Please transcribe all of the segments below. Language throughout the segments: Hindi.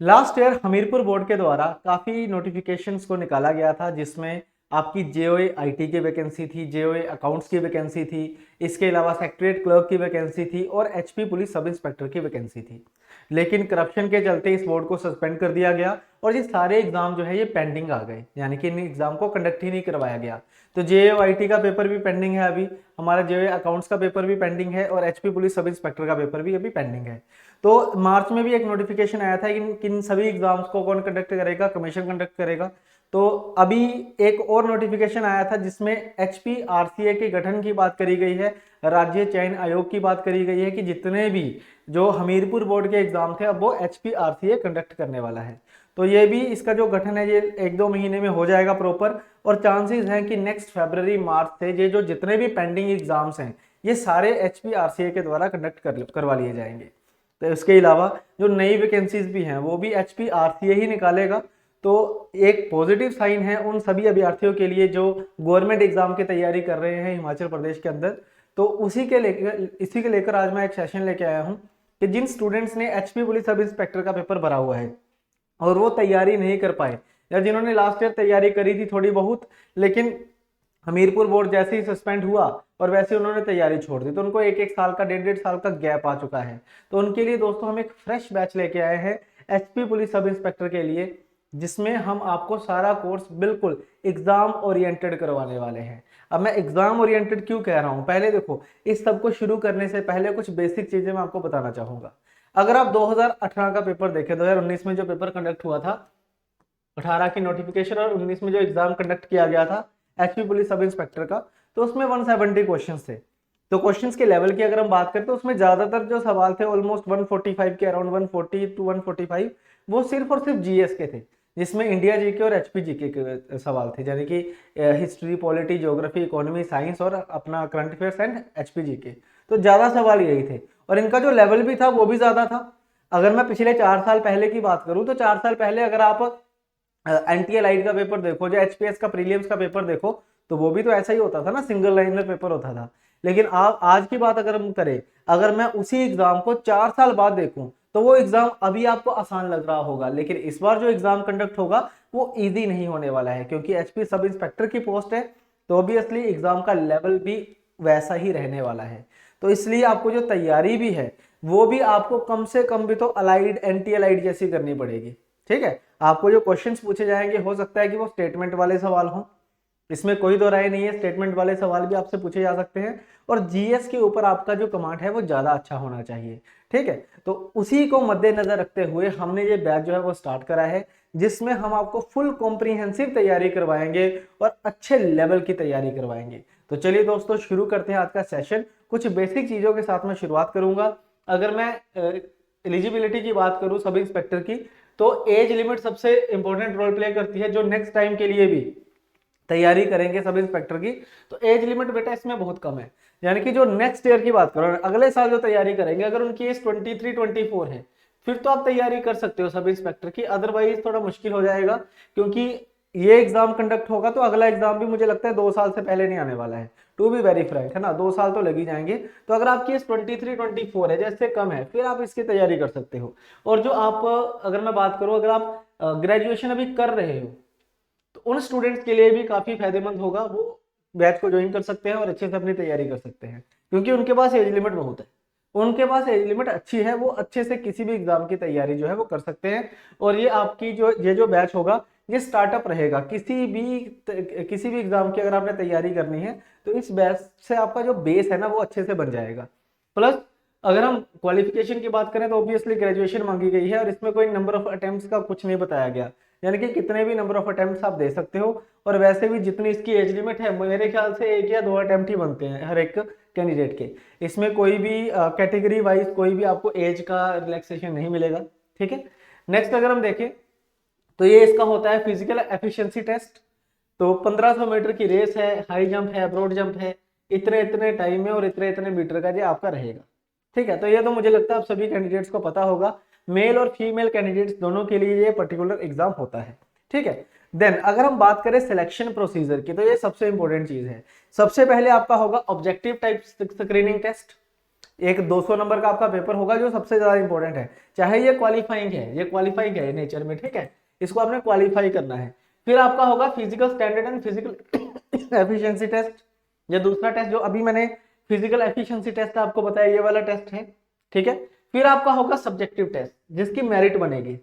लास्ट ईयर हमीरपुर बोर्ड के द्वारा काफ़ी नोटिफिकेशंस को निकाला गया था, जिसमें आपकी जेओए आईटी की वैकेंसी थी, जेओए अकाउंट्स की वैकेंसी थी, इसके अलावा सेक्रेटरीट क्लर्क की वैकेंसी थी और एचपी पुलिस सब इंस्पेक्टर की वैकेंसी थी। लेकिन करप्शन के चलते इस बोर्ड को सस्पेंड कर दिया गया और ये सारे एग्जाम जो है ये पेंडिंग आ गए, यानी कि इन एग्जाम को कंडक्ट ही नहीं करवाया गया। तो जेओ आईटी का पेपर भी पेंडिंग है अभी, हमारा जेओए अकाउंट्स का पेपर भी पेंडिंग है और एचपी पुलिस सब इंस्पेक्टर का पेपर भी अभी पेंडिंग है। तो मार्च में भी एक नोटिफिकेशन आया था कि किन सभी एग्जाम्स को कौन कंडक्ट करेगा, कमीशन कंडक्ट करेगा। तो अभी एक और नोटिफिकेशन आया था जिसमें एचपीआरसीए के गठन की बात करी गई है, राज्य चयन आयोग की बात करी गई है कि जितने भी जो हमीरपुर बोर्ड के एग्जाम थे अब वो एचपीआरसीए कंडक्ट करने वाला है। तो ये भी इसका जो गठन है ये 1-2 महीने में हो जाएगा प्रॉपर, और चांसेस हैं कि नेक्स्ट फरवरी मार्च से ये जो जितने भी पेंडिंग एग्जाम्स हैं ये सारे एचपीआरसीए के द्वारा कंडक्ट करवा लिए जाएंगे। तो इसके अलावा जो नई वैकेंसीज भी हैं वो भी एचपीआरसीए ही निकालेगा। तो एक पॉजिटिव साइन है उन सभी अभ्यर्थियों के लिए जो गवर्नमेंट एग्जाम की तैयारी कर रहे हैं हिमाचल प्रदेश के अंदर। तो इसी के लेकर आज मैं एक सेशन लेके आया हूँ कि जिन स्टूडेंट्स ने एचपी पुलिस सब इंस्पेक्टर का पेपर भरा हुआ है और वो तैयारी नहीं कर पाए, या जिन्होंने लास्ट ईयर तैयारी करी थी थोड़ी बहुत, लेकिन हमीरपुर बोर्ड जैसे ही सस्पेंड हुआ और वैसे उन्होंने तैयारी छोड़ दी, तो उनको 1-1 साल का 1.5-1.5 साल का गैप आ चुका है। तो उनके लिए दोस्तों हम एक फ्रेश बैच लेके आए हैं एचपी पुलिस सब इंस्पेक्टर के लिए, जिसमें हम आपको सारा कोर्स बिल्कुल एग्जाम ओरिएंटेड करवाने वाले हैं। अब मैं एग्जाम ओरिएंटेड क्यों कह रहा हूं, पहले देखो इस सब को शुरू करने से पहले कुछ बेसिक चीजें मैं आपको बताना चाहूंगा। अगर आप 2018 का पेपर देखें, 2019 में जो पेपर कंडक्ट हुआ था, 18 की नोटिफिकेशन और 19 में जो एग्जाम कंडक्ट किया गया था एचपी पुलिस सब इंस्पेक्टर का, तो उसमें 170 क्वेश्चंस थे। तो क्वेश्चंस के लेवल की अगर हम बात करें तो उसमें ज्यादातर जो सवाल थे ऑलमोस्ट 145 के अराउंड, 140 टू 145, वो सिर्फ और सिर्फ जीएस के थे, जिसमें इंडिया जीके और एचपी जीके के सवाल थे, यानी कि history, polity, geography, economy, science और अपना current affairs and HP GK. तो ज्यादा सवाल यही थे और इनका जो लेवल भी था वो भी ज्यादा था। अगर मैं पिछले 4 साल पहले की बात करूं तो 4 साल पहले अगर आप एनटीए लाइट का पेपर देखो, जो एचपीएस का प्रीलियम्स का पेपर देखो, तो वो भी तो ऐसा ही होता था ना, सिंगल लाइनर पेपर होता था। लेकिन आप आज की बात अगर हम करें, अगर मैं उसी एग्जाम को 4 साल बाद देखूं तो वो एग्जाम अभी आपको आसान लग रहा होगा, लेकिन इस बार जो एग्जाम कंडक्ट होगा वो इजी नहीं होने वाला है, क्योंकि एचपी सब इंस्पेक्टर की पोस्ट है। तो ऑब्वियसली एग्जाम का लेवल भी वैसा ही रहने वाला है। तो इसलिए आपको जो तैयारी भी है वो भी आपको कम से कम भी तो अलाइड, एनटी अलाइड जैसी करनी पड़ेगी। ठीक है, आपको जो क्वेश्चंस पूछे जाएंगे हो सकता है कि वो स्टेटमेंट वाले सवाल हों, इसमें कोई दो राय नहीं है, स्टेटमेंट वाले सवाल भी आपसे पूछे जा सकते हैं। और जीएस के ऊपर आपका जो कमांड है वो ज्यादा अच्छा होना चाहिए। ठीक है, तो उसी को मद्देनजर रखते हुए हमने ये बैच जो है वो स्टार्ट करा है, जिसमें हम आपको फुल कॉम्प्रिहेंसिव तैयारी करवाएंगे और अच्छे लेवल की तैयारी करवाएंगे। तो चलिए दोस्तों शुरू करते हैं आज का सेशन। कुछ बेसिक चीजों के साथ मैं शुरुआत करूंगा। अगर मैं एलिजिबिलिटी की बात करूं सब इंस्पेक्टर की, तो एज लिमिट सबसे इंपॉर्टेंट रोल प्ले करती है, जो नेक्स्ट टाइम के लिए भी तैयारी करेंगे सब इंस्पेक्टर की। तो एज लिमिट बेटा इसमें बहुत कम है, यानी कि जो नेक्स्ट ईयर की बात करो, अगले साल जो तैयारी करेंगे, अगर उनकी एज 23-24 है फिर तो आप तैयारी कर सकते हो सब इंस्पेक्टर की, अदरवाइज थोड़ा मुश्किल हो जाएगा, क्योंकि ये एग्जाम कंडक्ट होगा तो अगला एग्जाम भी मुझे लगता है 2 साल से पहले नहीं आने वाला है, टू बी वेरी फ्रैंक, है ना, 2 साल तो लग ही जाएंगे। तो अगर आपकी एज 23-24 है, जैसे कम है, फिर आप इसकी तैयारी कर सकते हो। और जो आप, अगर मैं बात करूं, अगर आप ग्रेजुएशन अभी कर रहे हो तो उन स्टूडेंट्स के लिए भी काफी फायदेमंद होगा, वो बैच को ज्वाइन कर सकते हैं और अच्छे से अपनी तैयारी कर सकते हैं, क्योंकि उनके पास एज लिमिट बहुत है, उनके पास एज लिमिट अच्छी है, वो अच्छे से किसी भी एग्जाम की तैयारी जो है वो कर सकते हैं। और ये आपकी जो बैच होगा ये स्टार्टअप रहेगा, किसी भी एग्जाम की अगर आपने तैयारी करनी है तो इस बैच से आपका जो बेस है ना वो अच्छे से बन जाएगा। प्लस अगर हम क्वालिफिकेशन की बात करें तो ऑब्वियसली ग्रेजुएशन मांगी गई है और इसमें कोई नंबर ऑफ अटेम्प्ट्स का कुछ नहीं बताया गया, यानी कि कितने भी नंबर ऑफ अटेम्प्ट्स आप दे सकते हो। और वैसे भी जितनी इसकी एज लिमिट है, मेरे ख्याल से 1 या 2 अटेम्प्ट ही बनते हैं हर एक कैंडिडेट के, इसमें कोई भी कैटेगरी वाइज कोई भी आपको एज का रिलैक्सेशन नहीं मिलेगा। ठीक है, नेक्स्ट अगर हम देखें तो ये इसका होता है फिजिकल एफिशिएंसी टेस्ट। तो 1500 मीटर की रेस है, हाई जंप है, ब्रॉड जंप है, इतने इतने टाइम में और इतने इतने मीटर का ये आपका रहेगा। ठीक है, तो ये तो मुझे लगता है आप सभी कैंडिडेट्स को पता होगा, मेल और फीमेल कैंडिडेट्स दोनों के लिए ये पर्टिकुलर एग्जाम होता है। ठीक है, देन अगर हम बात करें सिलेक्शन प्रोसीजर की, तो ये सबसे इंपॉर्टेंट चीज है। सबसे पहले आपका होगा ऑब्जेक्टिव टाइप स्क्रीनिंग टेस्ट, एक 200 नंबर का आपका पेपर होगा जो सबसे ज्यादा इंपॉर्टेंट है, चाहे ये क्वालिफाइंग है, ये क्वालिफाइंग है नेचर में, ठीक है, इसको आपने क्वालिफाई करना है। फिर आपका होगा physical standard and physical efficiency test, ये दूसरा टेस्ट जो अभी मैंने फिजिकल एफिशिएंसी टेस्ट आपको बताया, ये वाला टेस्ट है, ठीक है। फिर आपका होगा सब्जेक्टिव टेस्ट जिसकी मेरिट बनेगी।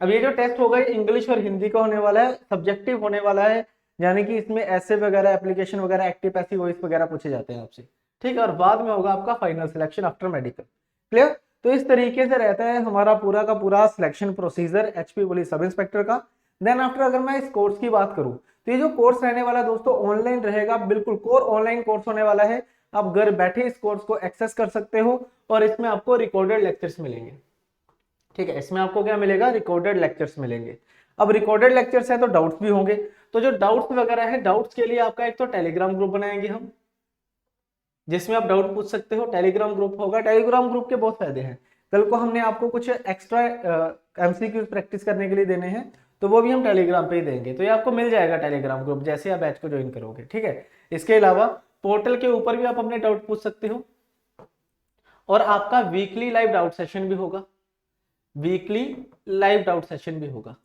अब ये जो टेस्ट होगा ये इंग्लिश और हिंदी का होने वाला है, सब्जेक्टिव होने वाला है, यानी कि इसमें ऐसे वगैरह एप्लीकेशन वगैरह एक्टिव पैसिव वॉइस वगैरह पूछे जाते हैं आपसे, ठीक है। और बाद में होगा आपका final selection after medical. Clear? तो इस तरीके से रहता है हमारा पूरा का पूरा selection procedure HP police sub inspector का। देन आफ्टर अगर मैं इस कोर्स की बात करूं तो ये जो कोर्स रहने वाला दोस्तों ऑनलाइन रहेगा, बिल्कुल कोर ऑनलाइन कोर्स होने वाला है। आप घर बैठे इस कोर्स को एक्सेस कर सकते हो और इसमें आपको रिकॉर्डेड लेक्चर्स मिलेंगे, ठीक है। इसमें आपको क्या मिलेगा? रिकॉर्डेड लेक्चर्स मिलेंगे। अब रिकॉर्डेड लेक्चर्स है तो डाउट्स भी होंगे, तो जो डाउट्स वगैरह है, डाउट्स के लिए आपका एक तो टेलीग्राम ग्रुप बनाएंगे हम, जिसमें आप डाउट पूछ सकते हो। टेलीग्राम ग्रुप होगा, टेलीग्राम ग्रुप के बहुत फायदे हैं। कल को हमने आपको कुछ एक्स्ट्रा एमसीक्यू प्रैक्टिस करने के लिए देने हैं, तो वो भी हम टेलीग्राम पे ही देंगे, तो ये आपको मिल जाएगा टेलीग्राम ग्रुप जैसे आप बैच को ज्वाइन करोगे, ठीक है। इसके अलावा पोर्टल के ऊपर भी आप अपने डाउट पूछ सकते हो, और आपका वीकली लाइव डाउट सेशन भी होगा, वीकली लाइव डाउट सेशन भी होगा।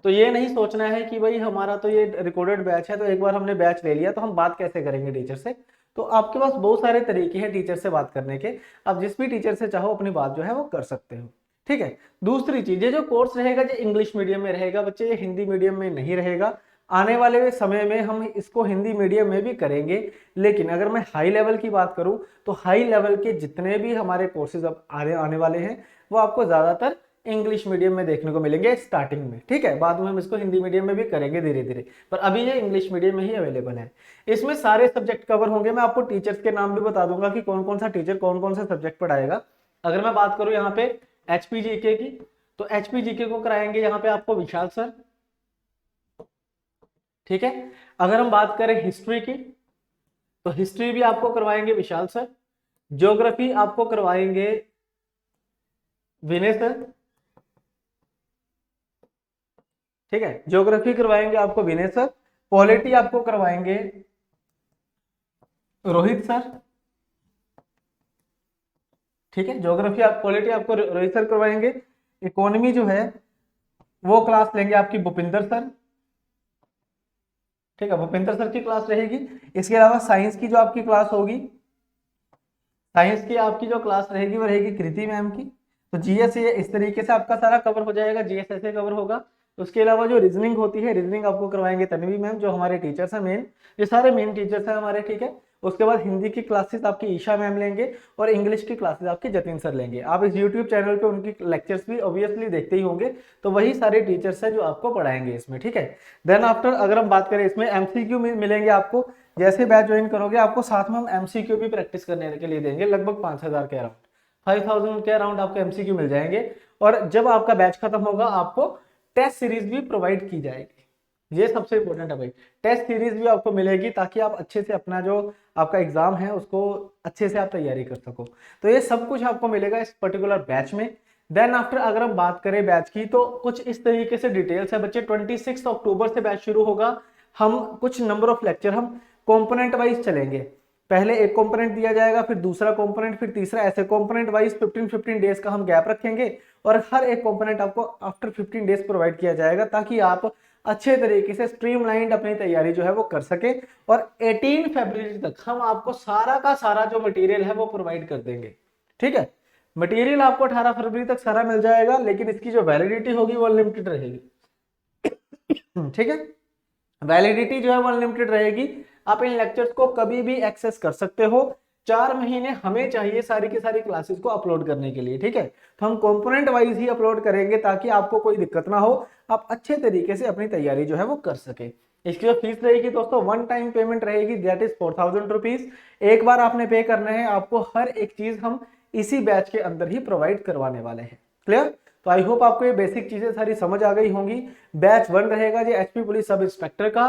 तो ये नहीं सोचना है कि भाई हमारा तो ये रिकॉर्डेड बैच है तो एक बार हमने बैच ले लिया तो हम बात कैसे करेंगे टीचर से। तो आपके पास बहुत सारे तरीके हैं टीचर से बात करने के, आप जिस भी टीचर से चाहो अपनी बात जो है वो कर सकते हो, ठीक है। दूसरी चीज, ये जो कोर्स रहेगा जो इंग्लिश मीडियम में रहेगा बच्चे, ये हिंदी मीडियम में नहीं रहेगा। आने वाले समय में हम इसको हिंदी मीडियम में भी करेंगे, लेकिन अगर मैं हाई लेवल की बात करूं तो हाई लेवल के जितने भी हमारे कोर्सेज अब आने वाले हैं वो आपको ज्यादातर इंग्लिश मीडियम में देखने को मिलेंगे स्टार्टिंग में, ठीक है। बाद में हम इसको हिंदी मीडियम में भी करेंगे धीरे धीरे, पर अभी ये इंग्लिश मीडियम में ही अवेलेबल है। इसमें सारे सब्जेक्ट कवर होंगे, मैं आपको टीचर्स के नाम भी बता दूंगा कि कौन कौन सा टीचर कौन कौन सा सब्जेक्ट पढ़ाएगा। अगर मैं बात करूं यहाँ पे एचपीजीके की, तो एचपीजीके को कराएंगे यहाँ पे आपको विशाल सर, ठीक है। अगर हम बात करें हिस्ट्री की तो हिस्ट्री भी आपको करवाएंगे विशाल सर। ज्योग्राफी आपको करवाएंगे विनय सर, ठीक है, ज्योग्राफी करवाएंगे आपको विनय सर। पॉलिटी आपको करवाएंगे रोहित सर, ठीक है, ज्योग्राफी आप पॉलिटी आपको रोहित सर करवाएंगे। इकोनॉमी जो है वो क्लास लेंगे आपकी भूपिंदर सर, ठीक है, भूपिंदर सर की क्लास रहेगी। इसके अलावा साइंस की जो आपकी क्लास होगी, साइंस की आपकी जो क्लास रहेगी वो रहेगी कृति मैम की। तो जीएस ये इस तरीके से आपका सारा कवर हो जाएगा, जीएस ऐसे कवर होगा। उसके अलावा जो रीजनिंग होती है, रीजनिंग आपको करवाएंगे तन्वी मैम जो हमारे टीचर्स हैं मेन, ये सारे मेन टीचर्स हैं हमारे, ठीक है। उसके बाद हिंदी की क्लासेस आपकी ईशा मैम लेंगे और इंग्लिश की क्लासेस आपकी जतिन सर लेंगे। आप इस यूट्यूब चैनल पे उनकी लेक्चर्स भी ऑब्वियसली देखते ही होंगे, तो वही सारे टीचर्स हैं जो आपको पढ़ाएंगे इसमें, ठीक है। देन आफ्टर अगर हम बात करें इसमें एमसीक्यू मिलेंगे आपको, जैसे बैच ज्वाइन करोगे आपको साथ में हम एमसीक्यू भी प्रैक्टिस करने के लिए देंगे, लगभग 5000 के अराउंड, 5000 के अराउंड आपको एमसीक्यू मिल जाएंगे। और जब आपका बैच खत्म होगा आपको टेस्ट सीरीज भी प्रोवाइड की जाएगी, ये सबसे इंपॉर्टेंट है भाई, टेस्ट सीरीज भी आपको मिलेगी ताकि आप अच्छे से अपना जो आपका एग्जाम है उसको अच्छे से आप तैयारी कर सको। तो ये सब कुछ आपको मिलेगा इस पर्टिकुलर बैच में। देन आफ्टर अगर हम बात करें बैच की तो कुछ इस तरीके से डिटेल्स है बच्चे। 26 अक्टूबर से बैच शुरू होगा। हम कुछ नंबर ऑफ लेक्चर हम कंपोनेंट वाइज चलेंगे, पहले एक कंपोनेंट दिया जाएगा, फिर दूसरा कंपोनेंट, फिर तीसरा, ऐसे कंपोनेंट वाइज 15 डेज का हम गैप रखेंगे और हर एक कंपोनेंट आपको आफ्टर 15 डेज प्रोवाइड किया जाएगा ताकि आप अच्छे तरीके से स्ट्रीमलाइंड अपनी तैयारी जो है वो कर सके। और 18 फरवरी तक हम आपको सारा का सारा जो मटेरियल है वो प्रोवाइड कर देंगे, ठीक है। मटेरियल आपको 18 फरवरी तक सारा मिल जाएगा, लेकिन इसकी जो वैलिडिटी होगी वो अनलिमिटेड रहेगी, ठीक है। वैलिडिटी जो है वो अनलिमिटेड रहेगी, आप इन लेक्चर्स को कभी भी एक्सेस कर सकते हो। 4 महीने हमें चाहिए सारी की सारी क्लासेस को अपलोड करने के लिए, ठीक है। तो हम कंपोनेंट वाइज ही अपलोड करेंगे ताकि आपको कोई दिक्कत ना हो, आप अच्छे तरीके से अपनी तैयारी जो है वो कर सके। इसकी जो फीस रहेगी दोस्तों, वन टाइम पेमेंट रहेगी, दैट इज 4000 रुपीज। एक बार आपने पे करना है, आपको हर एक चीज हम इसी बैच के अंदर ही प्रोवाइड करवाने वाले हैं। क्लियर? तो आई होप आपको ये बेसिक चीजें सारी समझ आ गई होंगी। बैच 1 रहेगा जो एचपी पुलिस सब इंस्पेक्टर का,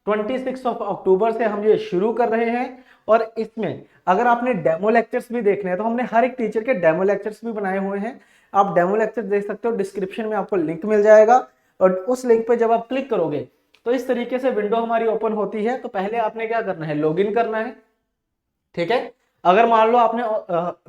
26 अक्टूबर से हम ये शुरू कर रहे हैं। और इसमें अगर आपने डेमो लेक्चर्स भी देखने हैं तो हमने हर एक टीचर के डेमो लेक्चर्स भी बनाए हुए हैं, आप डेमो लेक्चर देख सकते हो, डिस्क्रिप्शन में आपको लिंक मिल जाएगा। और उस लिंक पे जब आप क्लिक करोगे तो इस तरीके से विंडो हमारी ओपन होती है। तो पहले आपने क्या करना है, लॉगिन करना है, ठीक है। अगर मान लो आपने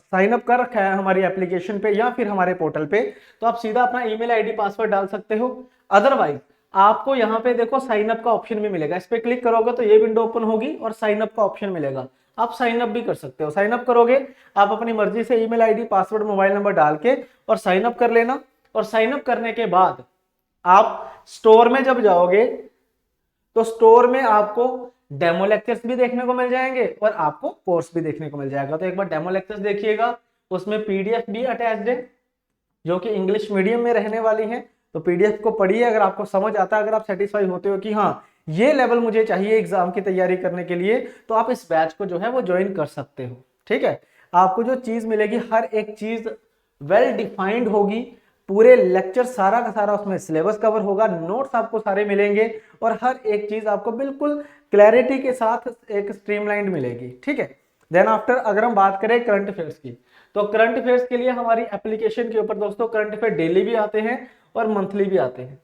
साइन अप कर रखा है हमारी एप्लीकेशन पे या फिर हमारे पोर्टल पे, तो आप सीधा अपना ईमेल आईडी पासवर्ड डाल सकते हो। अदरवाइज आपको यहाँ पे देखो साइन अप का ऑप्शन भी मिलेगा, इस पे क्लिक करोगे तो ये विंडो ओपन होगी और साइन अप का ऑप्शन मिलेगा, आप साइन अप भी कर सकते हो। साइन अप करोगे आप अपनी मर्जी से email ID password mobile number डाल के और साइन अप कर लेना। और साइन अप करने के बाद आप स्टोर में जब जाओगे तो स्टोर में आपको डेमो लेक्चर्स भी देखने को मिल जाएंगे और आपको कोर्स भी देखने को मिल जाएगा। तो एक बार डेमो लेक्चर्स देखिएगा, उसमें पीडीएफ भी अटैच्ड है जो कि इंग्लिश मीडियम में रहने वाली है। तो पीडीएफ को पढ़िए, अगर आपको समझ आता है, अगर आप सेटिस्फाई होते हो कि हाँ ये लेवल मुझे चाहिए एग्जाम की तैयारी करने के लिए, तो आप इस बैच को जो है वो ज्वाइन कर सकते हो। ठीक है, आपको जो चीज मिलेगी हर एक चीज वेल डिफाइंड होगी, पूरे लेक्चर सारा का सारा उसमें सिलेबस कवर होगा, नोट्स आपको सारे मिलेंगे और हर एक चीज आपको बिल्कुल क्लैरिटी के साथ एक स्ट्रीमलाइंड मिलेगी। ठीक है, देन आफ्टर अगर हम बात करें करंट अफेयर्स की, तो करंट अफेयर्स के लिए हमारी एप्लीकेशन के ऊपर दोस्तों करंट अफेयर डेली भी आते हैं और मंथली भी आते हैं,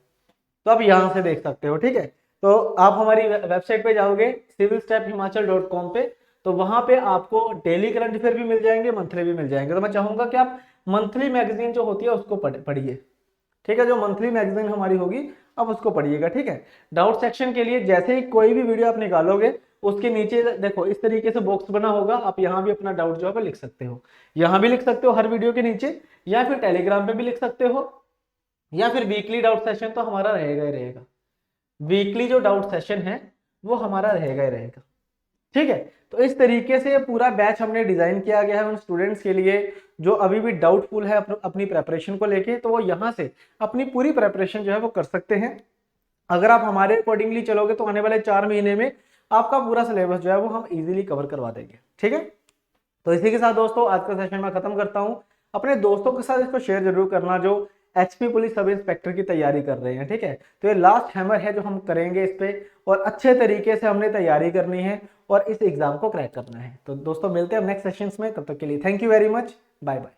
तो आप यहां से देख सकते हो। ठीक है, तो आप हमारी वेबसाइट पे जाओगे civilstepHimachal.com पे, तो वहां पे आपको डेली करंट अफेयर भी मिल जाएंगे, मंथली भी मिल जाएंगे। तो मैं चाहूंगा कि आप मंथली मैगजीन जो होती है उसको पढ़िए। ठीक है, जो मंथली मैगजीन हमारी होगी आप उसको पढ़िएगा। ठीक है, डाउट सेक्शन के लिए जैसे ही कोई भी वीडियो आप निकालोगे उसके नीचे देखो इस तरीके से बॉक्स बना होगा, आप यहाँ भी अपना डाउट जो है लिख सकते हो, यहाँ भी लिख सकते हो हर वीडियो के नीचे, या फिर टेलीग्राम पे भी लिख सकते हो, या फिर वीकली डाउट सेशन तो हमारा रहेगा ही रहेगा। वीकली जो डाउट सेशन है वो हमारा रहेगा ही रहेगा। ठीक है, तो इस तरीके से पूरा बैच हमने डिजाइन किया गया है उन स्टूडेंट्स के लिए जो अभी भी डाउटफुल है अपनी प्रेपरेशन को लेके, तो वो यहाँ से अपनी पूरी प्रेपरेशन जो है वो कर सकते हैं। अगर आप हमारे अकॉर्डिंगली चलोगे तो आने वाले 4 महीने में आपका पूरा सिलेबस जो है वो हम इजीली कवर करवा देंगे। ठीक है, तो इसी के साथ दोस्तों आज का सेशन मैं खत्म करता हूं। अपने दोस्तों के साथ इसको शेयर जरूर करना जो एचपी पुलिस सब इंस्पेक्टर की तैयारी कर रहे हैं। ठीक है, तो ये लास्ट हैमर है जो हम करेंगे इस पे, और अच्छे तरीके से हमने तैयारी करनी है और इस एग्जाम को क्रैक करना है। तो दोस्तों मिलते हैं नेक्स्ट सेशंस में, तब तक के लिए thank you very much, bye bye.